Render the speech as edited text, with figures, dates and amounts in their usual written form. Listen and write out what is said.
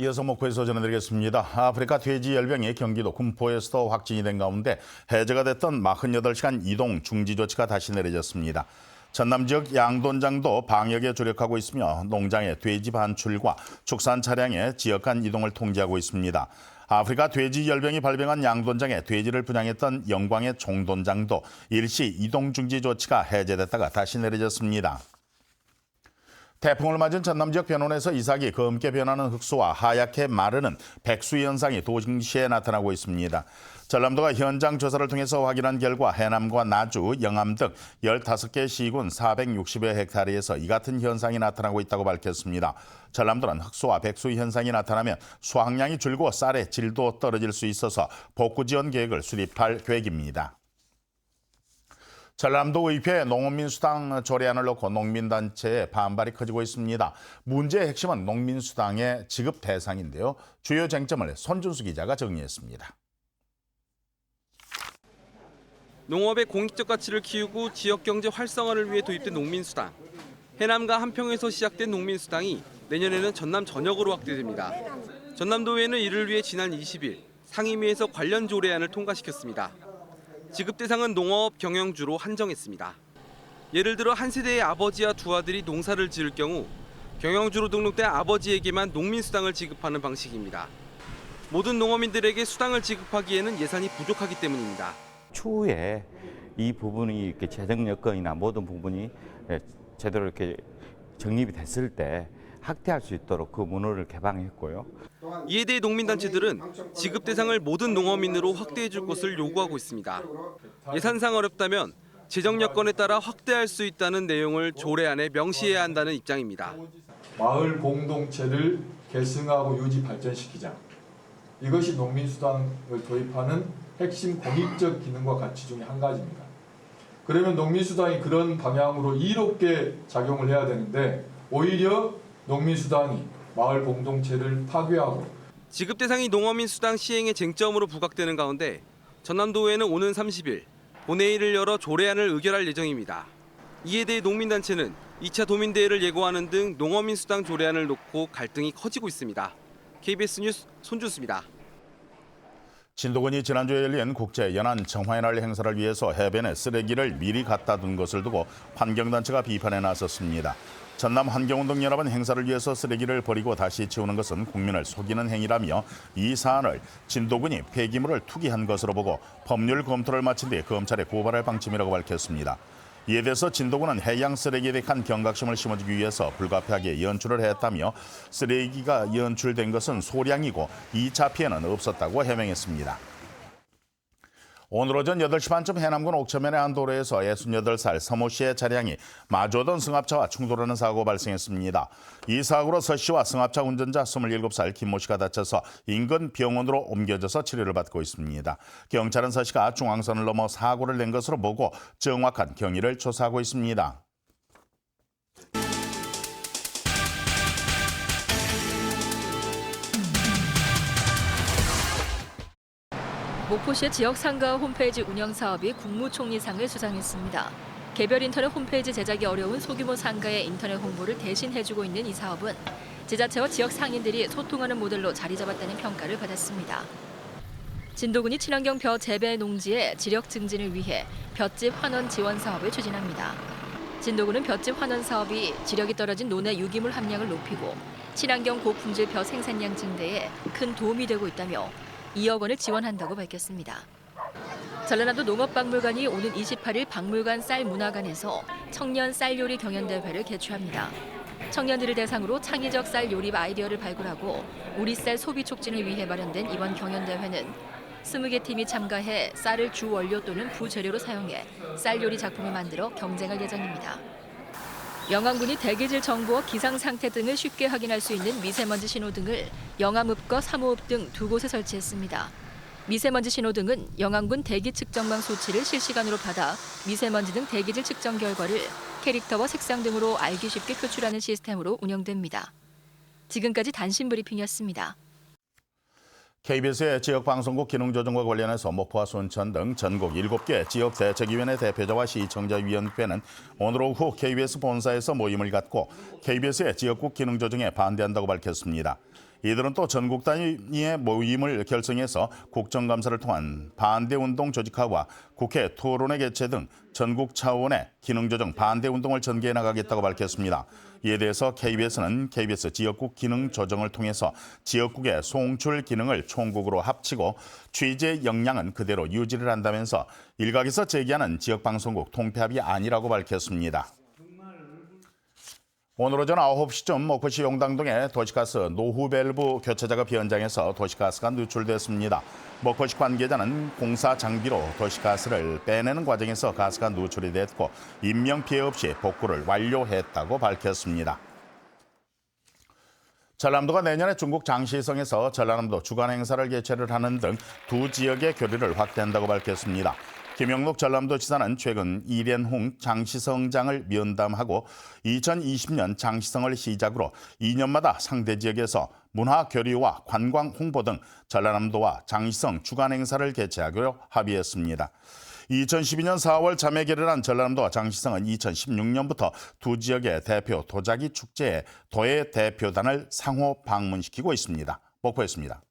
이어서 목포에서 전해드리겠습니다. 아프리카 돼지열병이 경기도 군포에서도 확진이 된 가운데 해제가 됐던 48시간 이동 중지 조치가 다시 내려졌습니다. 전남 지역 양돈장도 방역에 주력하고 있으며 농장의 돼지 반출과 축산 차량의 지역 간 이동을 통제하고 있습니다. 아프리카 돼지열병이 발병한 양돈장에 돼지를 분양했던 영광의 종돈장도 일시 이동 중지 조치가 해제됐다가 다시 내려졌습니다. 태풍을 맞은 전남 지역 변원에서 이삭이 검게 변하는 흑수와 하얗게 마르는 백수 현상이 동시에 나타나고 있습니다. 전남도가 현장 조사를 통해서 확인한 결과 해남과 나주, 영암 등 15개 시군 460여 헥타르에서 이 같은 현상이 나타나고 있다고 밝혔습니다. 전남도는 흑수와 백수 현상이 나타나면 수확량이 줄고 쌀의 질도 떨어질 수 있어서 복구 지원 계획을 수립할 계획입니다. 전남도 의회 농업민수당 조례안을 놓고 농민단체의 반발이 커지고 있습니다. 문제의 핵심은 농민수당의 지급 대상인데요. 주요 쟁점을 손준수 기자가 정리했습니다. 농업의 공익적 가치를 키우고 지역경제 활성화를 위해 도입된 농민수당. 해남과 한평에서 시작된 농민수당이 내년에는 전남 전역으로 확대됩니다. 전남도의회는 이를 위해 지난 20일 상임위에서 관련 조례안을 통과시켰습니다. 지급 대상은 농업 경영주로 한정했습니다. 예를 들어 한 세대의 아버지와 두 아들이 농사를 지을 경우 경영주로 등록된 아버지에게만 농민수당을 지급하는 방식입니다. 모든 농어민들에게 수당을 지급하기에는 예산이 부족하기 때문입니다. 추후에 이 부분이 이렇게 재정 여건이나 모든 부분이 제대로 이렇게 정립이 됐을 때 확대할 수 있도록 그 문호를 개방했고요. 이에 대해 농민단체들은 지급 대상을 모든 농어민으로 확대해 줄 것을 요구하고 있습니다. 예산상 어렵다면 재정 여건에 따라 확대할 수 있다는 내용을 조례안에 명시해야 한다는 입장입니다. 마을 공동체를 계승하고 유지 발전시키자. 이것이 농민수당을 도입하는 핵심 공익적 기능과 가치 중에 한 가지입니다. 그러면 농민수당이 그런 방향으로 이롭게 작용을 해야 되는데 오히려 농민수당이 마을 공동체를 파괴하고 지급 대상이 농어민 수당 시행의 쟁점으로 부각되는 가운데 전남도의회는 오는 30일 본회의를 열어 조례안을 의결할 예정입니다. 이에 대해 농민단체는 2차 도민대회를 예고하는 등 농어민 수당 조례안을 놓고 갈등이 커지고 있습니다. KBS 뉴스 손준수입니다. 진도군이 지난주에 열린 국제 연안 정화의 날 행사를 위해서 해변에 쓰레기를 미리 갖다 둔 것을 두고 환경단체가 비판에 나섰습니다. 전남 환경운동연합은 행사를 위해서 쓰레기를 버리고 다시 치우는 것은 국민을 속이는 행위라며 이 사안을 진도군이 폐기물을 투기한 것으로 보고 법률 검토를 마친 뒤 검찰에 고발할 방침이라고 밝혔습니다. 이에 대해서 진도군은 해양 쓰레기에 대한 경각심을 심어주기 위해서 불가피하게 연출을 했다며 쓰레기가 연출된 것은 소량이고 2차 피해는 없었다고 해명했습니다. 오늘 오전 8시 반쯤 해남군 옥천면의 한 도로에서 68살 서모 씨의 차량이 마주오던 승합차와 충돌하는 사고가 발생했습니다. 이 사고로 서 씨와 승합차 운전자 27살 김모 씨가 다쳐서 인근 병원으로 옮겨져서 치료를 받고 있습니다. 경찰은 서 씨가 중앙선을 넘어 사고를 낸 것으로 보고 정확한 경위를 조사하고 있습니다. 목포시의 지역상가 홈페이지 운영 사업이 국무총리상을 수상했습니다. 개별 인터넷 홈페이지 제작이 어려운 소규모 상가의 인터넷 홍보를 대신 해주고 있는 이 사업은 지자체와 지역 상인들이 소통하는 모델로 자리 잡았다는 평가를 받았습니다. 진도군이 친환경 벼 재배 농지의 지력 증진을 위해 볏짚 환원 지원 사업을 추진합니다. 진도군은 볏짚 환원 사업이 지력이 떨어진 논의 유기물 함량을 높이고 친환경 고품질 벼 생산량 증대에 큰 도움이 되고 있다며 2억 원을 지원한다고 밝혔습니다. 전라남도 농업박물관이 오는 28일 박물관 쌀문화관에서 청년 쌀요리 경연대회를 개최합니다. 청년들을 대상으로 창의적 쌀 요리 아이디어를 발굴하고 우리 쌀 소비 촉진을 위해 마련된 이번 경연대회는 20개 팀이 참가해 쌀을 주 원료 또는 부재료로 사용해 쌀 요리 작품을 만들어 경쟁할 예정입니다. 영암군이 대기질 정보와 기상 상태 등을 쉽게 확인할 수 있는 미세먼지 신호등을 영암읍과 삼호읍 등 두 곳에 설치했습니다. 미세먼지 신호등은 영암군 대기 측정망 수치를 실시간으로 받아 미세먼지 등 대기질 측정 결과를 캐릭터와 색상 등으로 알기 쉽게 표출하는 시스템으로 운영됩니다. 지금까지 단신 브리핑이었습니다. KBS의 지역방송국 기능조정과 관련해서 목포와 순천 등 전국 7개 지역대책위원회 대표자와 시청자위원회는 오늘 오후 KBS 본사에서 모임을 갖고 KBS의 지역국 기능조정에 반대한다고 밝혔습니다. 이들은 또 전국 단위의 모임을 결성해서 국정감사를 통한 반대운동 조직화와 국회 토론회 개최 등 전국 차원의 기능조정 반대운동을 전개해 나가겠다고 밝혔습니다. 이에 대해서 KBS는 KBS 지역국 기능조정을 통해서 지역국의 송출 기능을 총국으로 합치고 취재 역량은 그대로 유지를 한다면서 일각에서 제기하는 지역방송국 통폐합이 아니라고 밝혔습니다. 오늘 오전 9시쯤 목포시 용당동의 도시가스 노후밸브 교체 작업 현장에서 도시가스가 누출됐습니다. 목포시 관계자는 공사 장비로 도시가스를 빼내는 과정에서 가스가 누출이 됐고 인명피해 없이 복구를 완료했다고 밝혔습니다. 전남도가 내년에 중국 장시성에서 전라남도 주간 행사를 개최를 하는 등 두 지역의 교류를 확대한다고 밝혔습니다. 김영록 전남도지사는 최근 이련홍 장시성장을 면담하고 2020년 장시성을 시작으로 2년마다 상대 지역에서 문화 교류와 관광 홍보 등 전라남도와 장시성 주간 행사를 개최하기로 합의했습니다. 2012년 4월 자매 결연한 전라남도와 장시성은 2016년부터 두 지역의 대표 도자기 축제에 도의 대표단을 상호 방문시키고 있습니다. 목포였습니다.